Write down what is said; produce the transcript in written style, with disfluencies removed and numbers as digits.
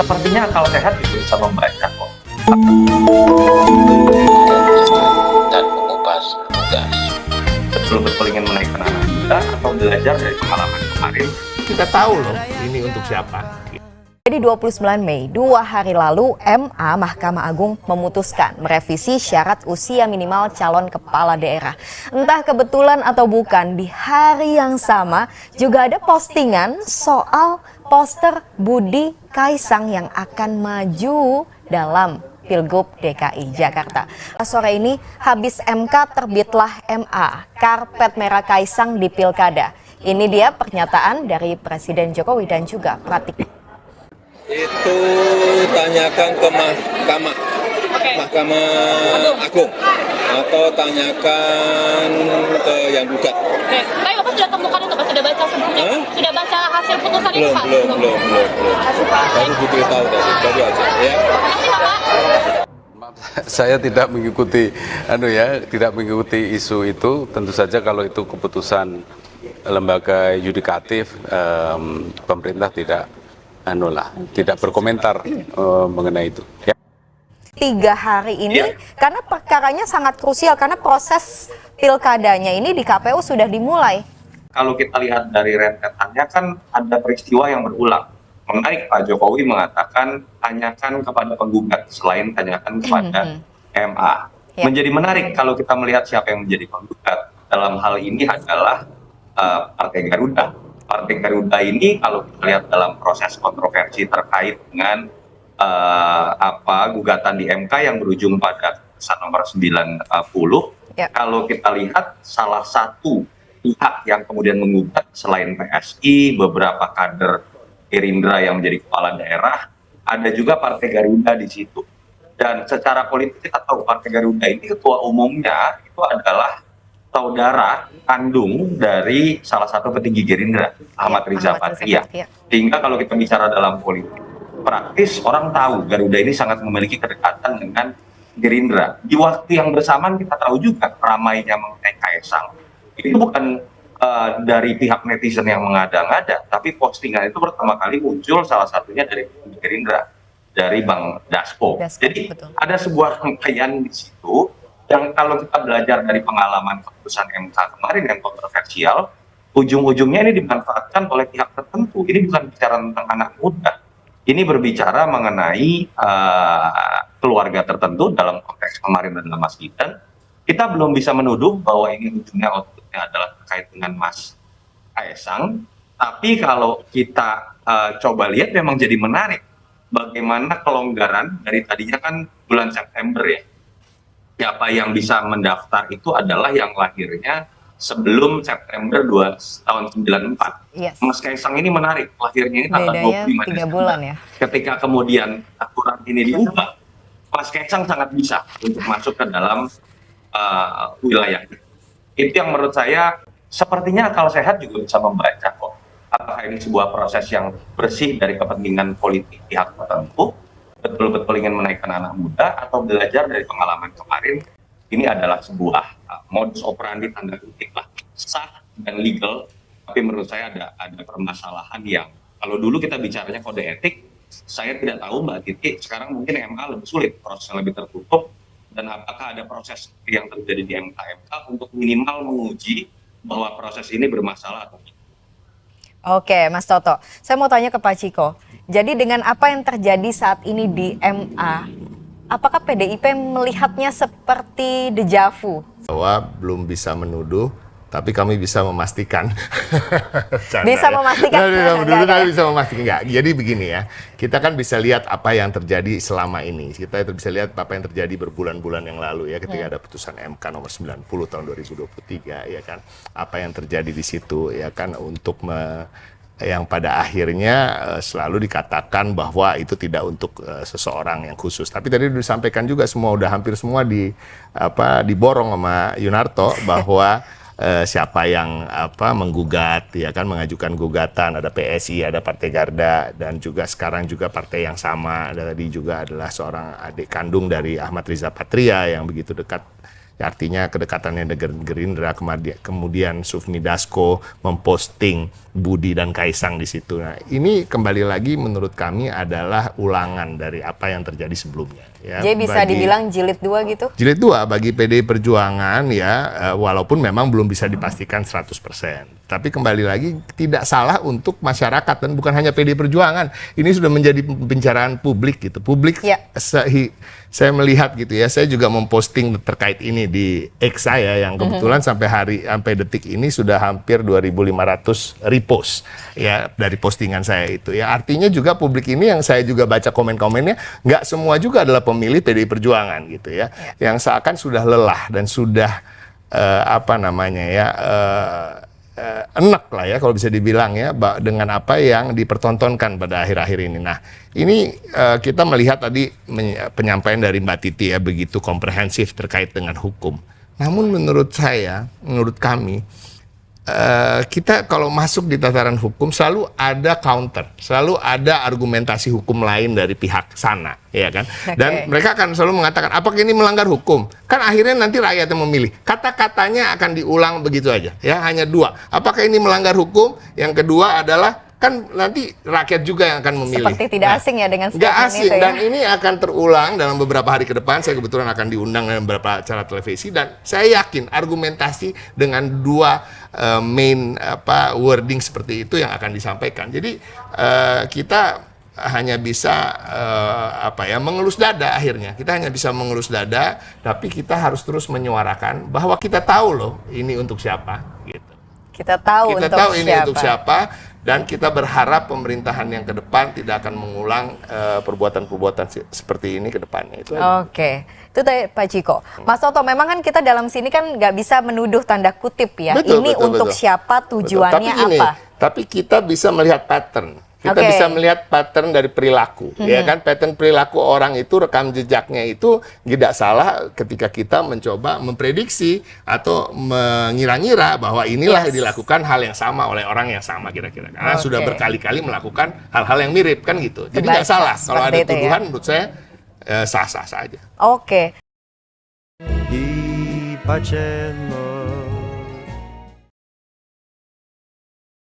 Sepertinya akal sehat juga bisa membaca kok. Dan mengupas tugas. Betul-betul ingin menaikkan anak muda atau belajar dari pengalaman kemarin. Kita tahu loh ini untuk siapa. Jadi 29 Mei, 2 hari lalu, MA Mahkamah Agung memutuskan merevisi syarat usia minimal calon kepala daerah. Entah kebetulan atau bukan, di hari yang sama juga ada postingan soal poster Budi Kaisang yang akan maju dalam Pilgub DKI Jakarta. Sore ini habis MK terbitlah MA, karpet merah Kaisang di Pilkada. Ini dia pernyataan dari Presiden Jokowi dan juga Pratik. Itu tanyakan ke Mahkamah Agung atau tanyakan ke yang gugat. Oke, tapi Bapak sudah temukan itu Pak? Sudah baca sebelumnya? Sudah baca hasil putusan itu Pak? Belum. Baru diberitahu baru aja ya. Makasih Bapak. Saya tidak mengikuti isu itu. Tentu saja kalau itu keputusan lembaga yudikatif, pemerintah tidak berkomentar mengenai itu. Ya. 3 hari ini karena perkaranya sangat krusial karena proses pilkadanya ini di KPU sudah dimulai. Kalau kita lihat dari rentetannya kan ada peristiwa yang berulang. Menarik, Pak Jokowi mengatakan tanyakan kepada penggugat selain tanyakan kepada MA. Menjadi menarik kalau kita melihat siapa yang menjadi penggugat. Dalam hal ini adalah Partai Garuda. Partai Garuda ini kalau kita lihat dalam proses kontroversi terkait dengan gugatan di MK yang berujung pada putusan nomor 90, kalau kita lihat salah satu pihak yang kemudian menggugat selain PSI, beberapa kader Gerindra yang menjadi kepala daerah, ada juga Partai Garuda di situ. Dan secara politik kita tahu Partai Garuda ini ketua umumnya itu adalah saudara kandung dari salah satu petinggi Gerindra, Ahmad Riza Patria. Sehingga kalau kita bicara dalam politik praktis, orang tahu Garuda ini sangat memiliki kedekatan dengan Gerindra. Di waktu yang bersamaan kita tahu juga ramainya mengenai Kaisang. Itu bukan dari pihak netizen yang mengada-ngada, tapi postingan itu pertama kali muncul salah satunya dari Gerindra, dari Bang Dasko. Jadi ada sebuah rangkaian di situ yang kalau kita belajar dari pengalaman keputusan MK kemarin yang kontroversial, ujung-ujungnya ini dimanfaatkan oleh pihak tertentu. Ini bukan bicara tentang anak muda, ini berbicara mengenai keluarga tertentu dalam konteks kemarin adalah Mas Gibran. Kita belum bisa menuduh bahwa ini ujungnya outputnya adalah terkait dengan Mas Kaisang, tapi kalau kita coba lihat memang jadi menarik bagaimana kelonggaran dari tadinya kan bulan September ya. Siapa yang bisa mendaftar itu adalah yang lahirnya sebelum September tahun 94. Mas Kaisang ini menarik, lahirnya ini tanggal 25 Desember. Ketika kemudian aturan ini diubah, Mas Kaisang sangat bisa untuk masuk ke dalam wilayah. Itu yang menurut saya sepertinya akal sehat juga bisa membaca kok. Apakah ini sebuah proses yang bersih dari kepentingan politik pihak tertentu, betul-betul ingin menaikkan anak muda, atau belajar dari pengalaman kemarin. Ini adalah sebuah modus operandi tanda kutip lah, sah dan legal, tapi menurut saya ada permasalahan yang kalau dulu kita bicaranya kode etik, saya tidak tahu Mbak Titi, sekarang mungkin MA lebih sulit, prosesnya lebih tertutup, dan apakah ada proses yang terjadi di MK untuk minimal menguji bahwa proses ini bermasalah atau tidak. Oke, Mas Toto, saya mau tanya ke Pak Ciko. Jadi dengan apa yang terjadi saat ini di MA, apakah PDIP melihatnya seperti dejavu? Bahwa belum bisa menuduh, tapi kami bisa memastikan. Bisa memastikan? Bisa memastikan. Enggak. Jadi begini ya, kita kan bisa lihat apa yang terjadi selama ini. Kita bisa lihat apa yang terjadi berbulan-bulan yang lalu ya, ketika ada putusan MK nomor 90 tahun 2023 ya kan. Apa yang terjadi di situ ya kan untuk yang pada akhirnya selalu dikatakan bahwa itu tidak untuk seseorang yang khusus. Tapi tadi disampaikan juga hampir semua diborong sama Yunarto bahwa siapa yang menggugat ya kan, mengajukan gugatan, ada PSI, ada Partai Garda, dan juga sekarang juga partai yang sama tadi juga adalah seorang adik kandung dari Ahmad Riza Patria yang begitu dekat artinya kedekatannya dengan Gerindra, kemudian Sufmi Dasko memposting Budi dan Kaisang di situ. Nah, ini kembali lagi menurut kami adalah ulangan dari apa yang terjadi sebelumnya. Ya, jadi bisa dibilang jilid 2 gitu? Jilid 2 bagi PDI Perjuangan ya, walaupun memang belum bisa dipastikan 100%. Tapi kembali lagi tidak salah untuk masyarakat dan bukan hanya PDI Perjuangan. Ini sudah menjadi pembicaraan publik gitu. Publik saya melihat gitu ya, saya juga memposting terkait ini di X saya yang kebetulan sampai detik ini sudah hampir 2.500 repost ya dari postingan saya itu ya. Artinya juga publik ini yang saya juga baca komen-komennya, nggak semua juga adalah pemilih PDI Perjuangan gitu ya. Yang seakan sudah lelah dan sudah enak lah ya kalau bisa dibilang ya dengan apa yang dipertontonkan pada akhir-akhir ini. Nah ini kita melihat tadi penyampaian dari Mbak Titi ya begitu komprehensif terkait dengan hukum. Namun menurut kami kita kalau masuk di tataran hukum selalu ada counter, selalu ada argumentasi hukum lain dari pihak sana, ya kan? Dan mereka akan selalu mengatakan apakah ini melanggar hukum? Kan akhirnya nanti rakyat yang memilih. Kata-katanya akan diulang begitu aja, ya hanya 2. Apakah ini melanggar hukum? Yang kedua adalah kan nanti rakyat juga yang akan memilih. Seperti tidak asing ya dengan nggak statement asing, itu ya. dan ini akan terulang dalam beberapa hari ke depan. Saya kebetulan akan diundang dalam beberapa acara televisi dan saya yakin argumentasi dengan 2 main wording seperti itu yang akan disampaikan. Jadi kita hanya bisa mengelus dada akhirnya. Kita hanya bisa mengelus dada, tapi kita harus terus menyuarakan bahwa kita tahu loh ini untuk siapa gitu. Kita tahu ini untuk siapa dan kita berharap pemerintahan yang ke depan tidak akan mengulang perbuatan-perbuatan seperti ini ke depannya. Itu Oke. Itu tadi Pak Ciko. Mas Toto, memang kan kita dalam sini kan nggak bisa menuduh tanda kutip ya. Ini untuk siapa, tujuannya apa? Tapi kita bisa melihat pattern. Kita bisa melihat pattern dari perilaku, ya kan? Pattern perilaku orang itu, rekam jejaknya itu tidak salah ketika kita mencoba memprediksi atau mengira-ngira bahwa inilah yang dilakukan hal yang sama oleh orang yang sama kira-kira. Karena sudah berkali-kali melakukan hal-hal yang mirip kan gitu. Jadi nggak salah kalau ada tuduhan menurut saya sah-sah saja. Oke. Di Pacen